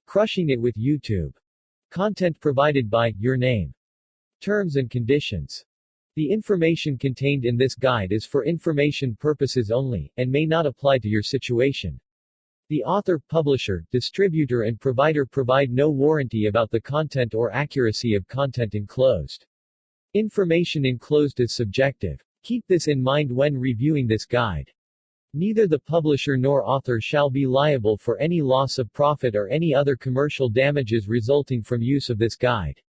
Crushing it with YouTube. Content provided by your name. Terms and conditions. The information contained in this guide is for information purposes only, and may not apply to your situation. The author, publisher, distributor and provider provide no warranty about the content or accuracy of content enclosed. Information enclosed is subjective. Keep this in mind when reviewing this guide. Neither the publisher nor author shall be liable for any loss of profit or any other commercial damages resulting from use of this guide.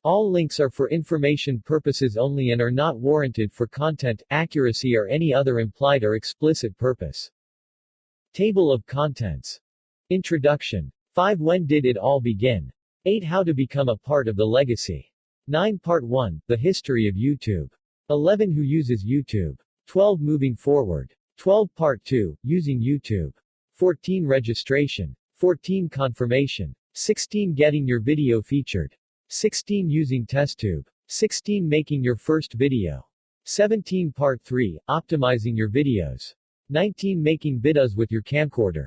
All links are for information purposes only and are not warranted for content, accuracy or any other implied or explicit purpose. Table of Contents. Introduction. 5. When did it all begin? 8. How to become a part of the legacy. 9. Part 1. The history of YouTube. 11. Who uses YouTube? 12. Moving forward. 12. Part 2. Using YouTube. 14. Registration. 14. Confirmation. 16. Getting your video featured. 16. Using TestTube. 16. Making your first video. 17. Part 3. Optimizing your videos. 19. Making videos with your camcorder.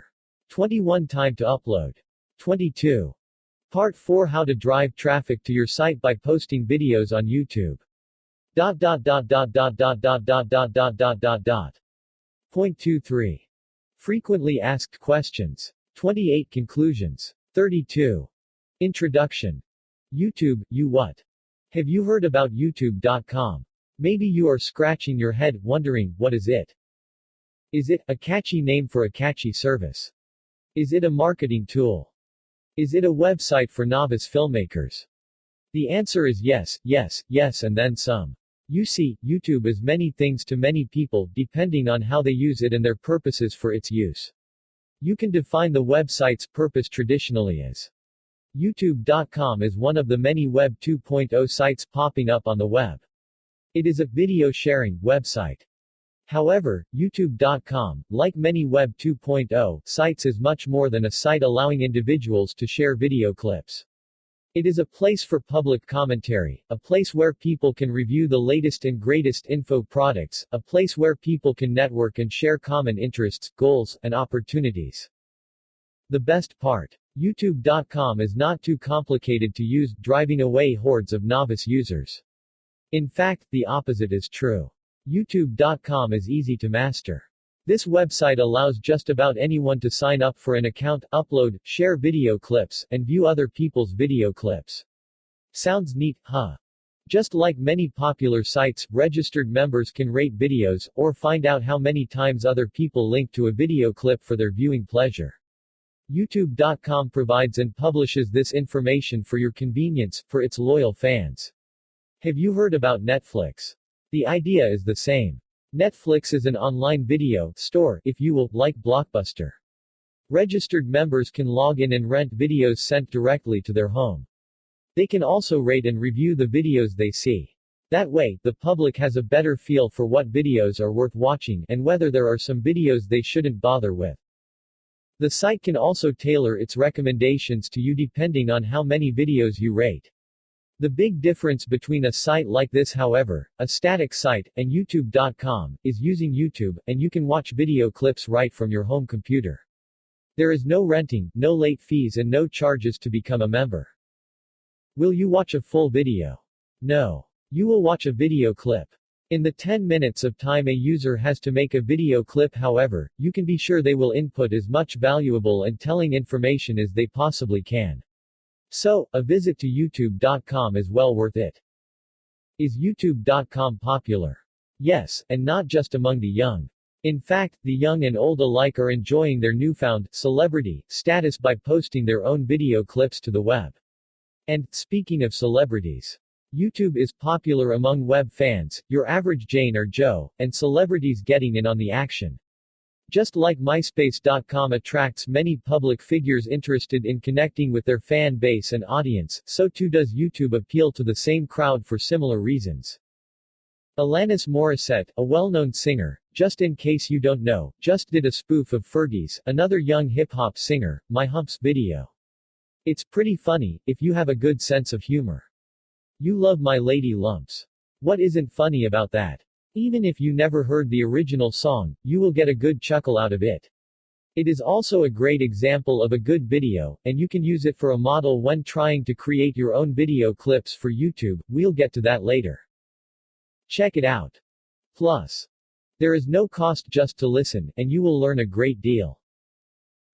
21. Time to upload. 22. Part 4. How to drive traffic to your site by posting videos on YouTube. Point 23. Frequently asked questions. 28. Conclusions. 32. Introduction. YouTube, you what? Have you heard about YouTube.com? Maybe you are scratching your head, wondering, what is it? Is it a catchy name for a catchy service? Is it a marketing tool? Is it a website for novice filmmakers? The answer is yes, yes, yes and then some. You see, YouTube is many things to many people, depending on how they use it and their purposes for its use. You can define the website's purpose traditionally as YouTube.com is one of the many Web 2.0 sites popping up on the web. It is a video sharing website. However, YouTube.com, like many Web 2.0 sites, is much more than a site allowing individuals to share video clips. It is a place for public commentary, a place where people can review the latest and greatest info products, a place where people can network and share common interests, goals, and opportunities. The best part. YouTube.com is not too complicated to use, driving away hordes of novice users. In fact, the opposite is true. YouTube.com is easy to master. This website allows just about anyone to sign up for an account, upload, share video clips, and view other people's video clips. Sounds neat, huh? Just like many popular sites, registered members can rate videos, or find out how many times other people link to a video clip for their viewing pleasure. YouTube.com provides and publishes this information for your convenience, for its loyal fans. Have you heard about Netflix? The idea is the same. Netflix is an online video store, if you will, like Blockbuster. Registered members can log in and rent videos sent directly to their home. They can also rate and review the videos they see. That way, the public has a better feel for what videos are worth watching and whether there are some videos they shouldn't bother with. The site can also tailor its recommendations to you depending on how many videos you rate. The big difference between a site like this, however, a static site, and YouTube.com, is using YouTube, and you can watch video clips right from your home computer. There is no renting, no late fees and no charges to become a member. Will you watch a full video? No. You will watch a video clip. In the 10 minutes of time a user has to make a video clip, however, you can be sure they will input as much valuable and telling information as they possibly can. So, a visit to YouTube.com is well worth it. Is YouTube.com popular? Yes, and not just among the young. In fact, the young and old alike are enjoying their newfound celebrity status by posting their own video clips to the web. And, speaking of celebrities, YouTube is popular among web fans, your average Jane or Joe, and celebrities getting in on the action. Just like MySpace.com attracts many public figures interested in connecting with their fan base and audience, so too does YouTube appeal to the same crowd for similar reasons. Alanis Morissette, a well-known singer, just in case you don't know, just did a spoof of Fergie's, another young hip-hop singer, My Humps video. It's pretty funny, if you have a good sense of humor. You love My Lady Lumps. What isn't funny about that? Even if you never heard the original song, you will get a good chuckle out of it. It is also a great example of a good video, and you can use it for a model when trying to create your own video clips for YouTube. We'll get to that later. Check it out. Plus, there is no cost just to listen, and you will learn a great deal.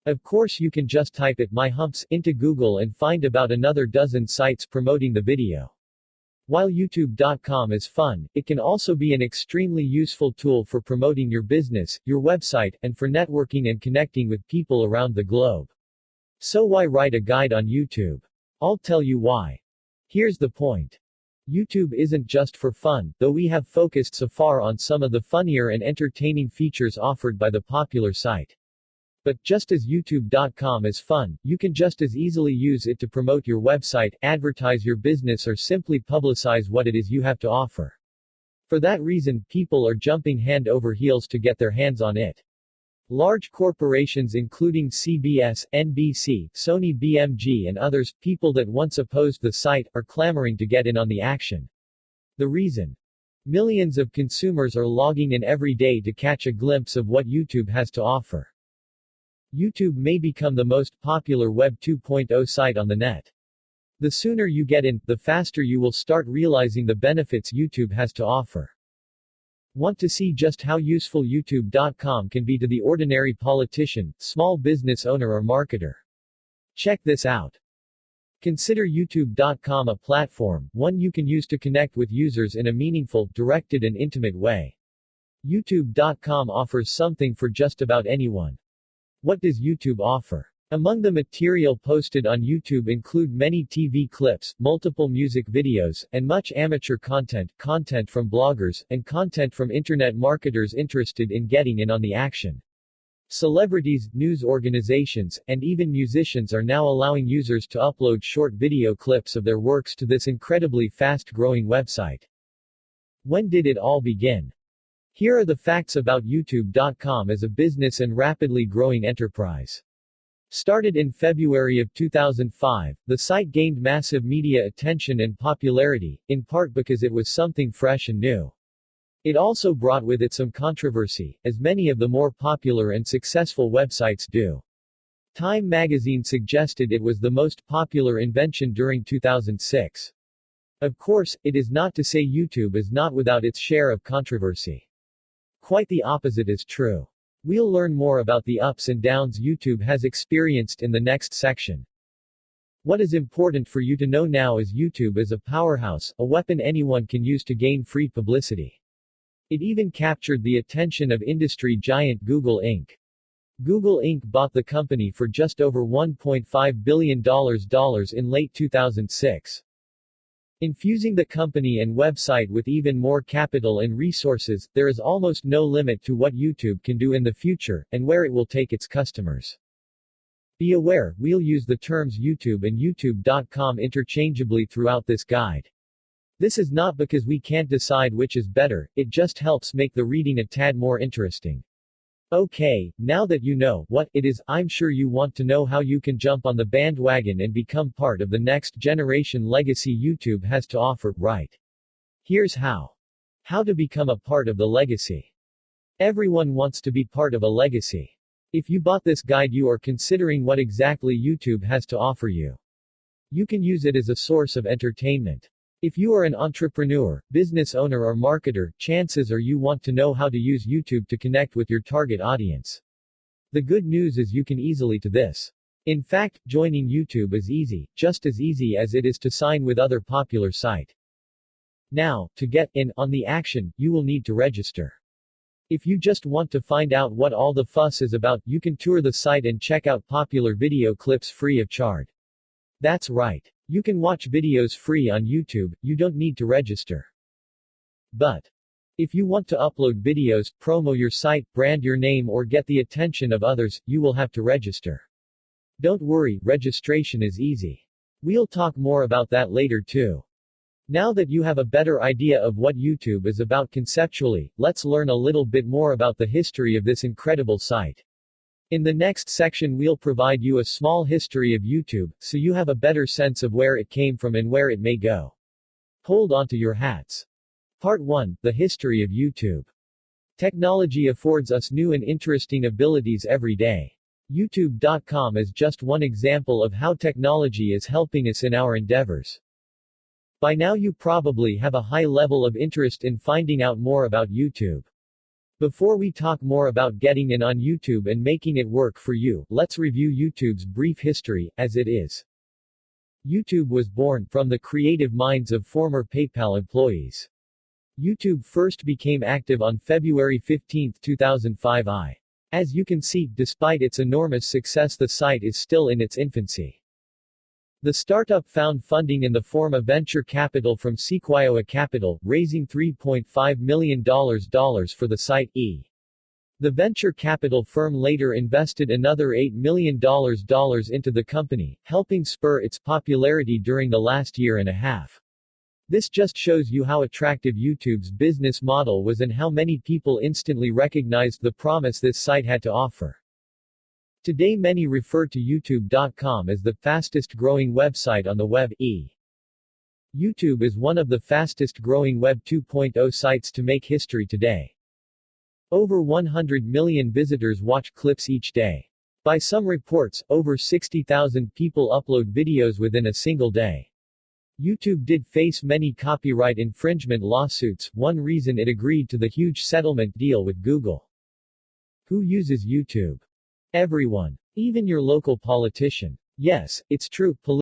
Of course you can just type it my humps into Google and find about another dozen sites promoting the video. While YouTube.com is fun, it can also be an extremely useful tool for promoting your business, your website, and for networking and connecting with people around the globe. So why write a guide on YouTube? I'll tell you why. Here's the point. YouTube isn't just for fun, though we have focused so far on some of the funnier and entertaining features offered by the popular site. But just as YouTube.com is fun, you can just as easily use it to promote your website, advertise your business, or simply publicize what it is you have to offer. For that reason, people are jumping hand over heels to get their hands on it. Large corporations including CBS, NBC, Sony BMG and others, people that once opposed the site, are clamoring to get in on the action. The reason? Millions of consumers are logging in every day to catch a glimpse of what YouTube has to offer. YouTube may become the most popular Web 2.0 site on the net. The sooner you get in, the faster you will start realizing the benefits YouTube has to offer. Want to see just how useful YouTube.com can be to the ordinary politician, small business owner or marketer? Check this out. Consider YouTube.com a platform, one you can use to connect with users in a meaningful, directed and intimate way. YouTube.com offers something for just about anyone. What does YouTube offer? Among the material posted on YouTube include many TV clips, multiple music videos, and much amateur content, content from bloggers, and content from internet marketers interested in getting in on the action. Celebrities, news organizations, and even musicians are now allowing users to upload short video clips of their works to this incredibly fast-growing website. When did it all begin? Here are the facts about YouTube.com as a business and rapidly growing enterprise. Started in February of 2005, the site gained massive media attention and popularity, in part because it was something fresh and new. It also brought with it some controversy, as many of the more popular and successful websites do. Time magazine suggested it was the most popular invention during 2006. Of course, it is not to say YouTube is not without its share of controversy. Quite the opposite is true. We'll learn more about the ups and downs YouTube has experienced in the next section. What is important for you to know now is YouTube is a powerhouse, a weapon anyone can use to gain free publicity. It even captured the attention of industry giant Google Inc. Google Inc. bought the company for just over $1.5 billion in late 2006. Infusing the company and website with even more capital and resources, there is almost no limit to what YouTube can do in the future, and where it will take its customers. Be aware, we'll use the terms YouTube and YouTube.com interchangeably throughout this guide. This is not because we can't decide which is better, it just helps make the reading a tad more interesting. Okay, now that you know what it is, I'm sure you want to know how you can jump on the bandwagon and become part of the next generation legacy YouTube has to offer, right? Here's how. How to become a part of the legacy. Everyone wants to be part of a legacy. If you bought this guide, you are considering what exactly YouTube has to offer you. You can use it as a source of entertainment. If you are an entrepreneur, business owner or marketer, chances are you want to know how to use YouTube to connect with your target audience. The good news is you can easily do this. In fact, joining YouTube is easy, just as easy as it is to sign with other popular site. Now, to get in on the action, you will need to register. If you just want to find out what all the fuss is about, you can tour the site and check out popular video clips free of charge. That's right. You can watch videos free on YouTube, you don't need to register. But if you want to upload videos, promo your site, brand your name or get the attention of others, you will have to register. Don't worry, registration is easy. We'll talk more about that later too. Now that you have a better idea of what YouTube is about conceptually, let's learn a little bit more about the history of this incredible site. In the next section we'll provide you a small history of YouTube, so you have a better sense of where it came from and where it may go. Hold on to your hats. Part 1, The History of YouTube. Technology affords us new and interesting abilities every day. YouTube.com is just one example of how technology is helping us in our endeavors. By now you probably have a high level of interest in finding out more about YouTube. Before we talk more about getting in on YouTube and making it work for you, let's review YouTube's brief history, as it is. YouTube was born from the creative minds of former PayPal employees. YouTube first became active on February 15, 2005. As you can see, despite its enormous success, the site is still in its infancy. The startup found funding in the form of venture capital from Sequoia Capital, raising $3.5 million for the site. The venture capital firm later invested another $8 million into the company, helping spur its popularity during the last year and a half. This just shows you how attractive YouTube's business model was and how many people instantly recognized the promise this site had to offer. Today many refer to YouTube.com as the fastest growing website on the web. YouTube is one of the fastest growing Web 2.0 sites to make history today. Over 100 million visitors watch clips each day. By some reports, over 60,000 people upload videos within a single day. YouTube did face many copyright infringement lawsuits, one reason it agreed to the huge settlement deal with Google. Who uses YouTube? Everyone. Even your local politician. Yes, it's true,